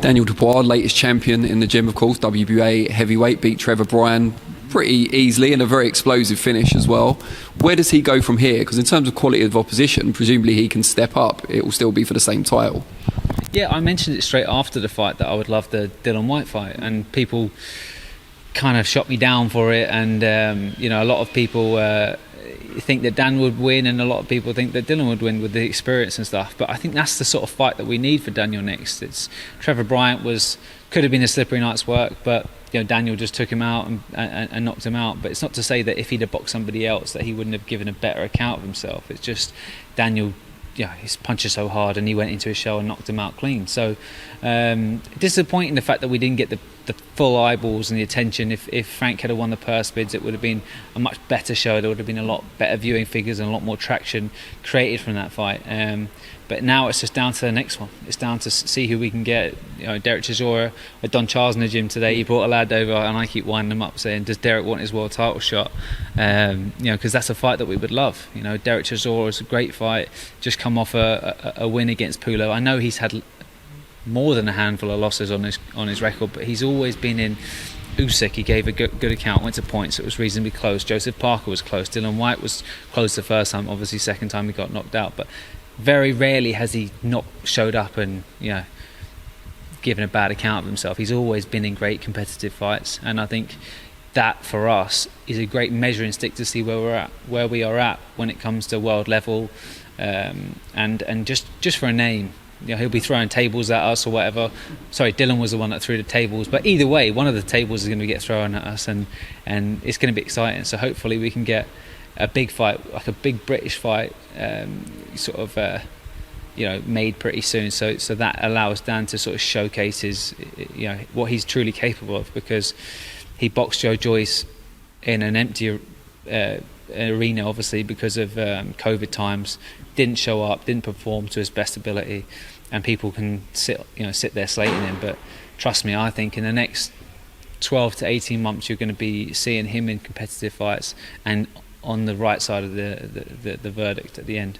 Daniel Dubois, latest champion in the gym, of course, WBA heavyweight, beat Trevor Bryan pretty easily and a very explosive finish as well. Where does he go from here? Because in terms of quality of opposition, presumably he can step up. It will still be for the same title. Yeah, I mentioned it straight after the fight that I would love the Dillian Whyte fight, and people kind of shot me down for it. And a lot of people think that Dan would win, and a lot of people think that Dillian would win with the experience and stuff. But I think that's the sort of fight that we need for Daniel next. It's Trevor Bryant could have been a slippery night's work, but Daniel just took him out and knocked him out. But it's not to say that if he'd have boxed somebody else that he wouldn't have given a better account of himself. It's just Daniel, his punches so hard, and he went into his shell and knocked him out clean. So disappointing the fact that we didn't get the full eyeballs and the attention. If Frank had won the purse bids, it would have been a much better show. There would have been a lot better viewing figures and a lot more traction created from that fight. But now it's just down to the next one. It's down to see who we can get. Dereck Chisora, with Don Charles in the gym today, he brought a lad over, and I keep winding him up saying, does Dereck want his world title shot? Because that's a fight that we would love. Dereck Chisora is a great fight, just come off a win against Pulo. I know he's had more than a handful of losses on his record, but he's always been in. Usyk, he gave a good account, went to points, it was reasonably close. Joseph Parker was close. Dillian Whyte was close the first time, obviously second time he got knocked out, but very rarely has he not showed up and given a bad account of himself. He's always been in great competitive fights, and I think that for us is a great measuring stick to see where we are at when it comes to world level, and just for a name. He'll be throwing tables at us or whatever. Sorry, Dillian was the one that threw the tables, but either way, one of the tables is going to get thrown at us, and it's going to be exciting. So hopefully we can get a big fight, like a big British fight, made pretty soon. So that allows Dan to sort of showcase what he's truly capable of, because he boxed Joe Joyce in an empty arena, obviously because of COVID times. Didn't show up, didn't perform to his best ability, and people can sit there slating him. But trust me, I think in the next 12 to 18 months you're going to be seeing him in competitive fights and on the right side of the verdict at the end.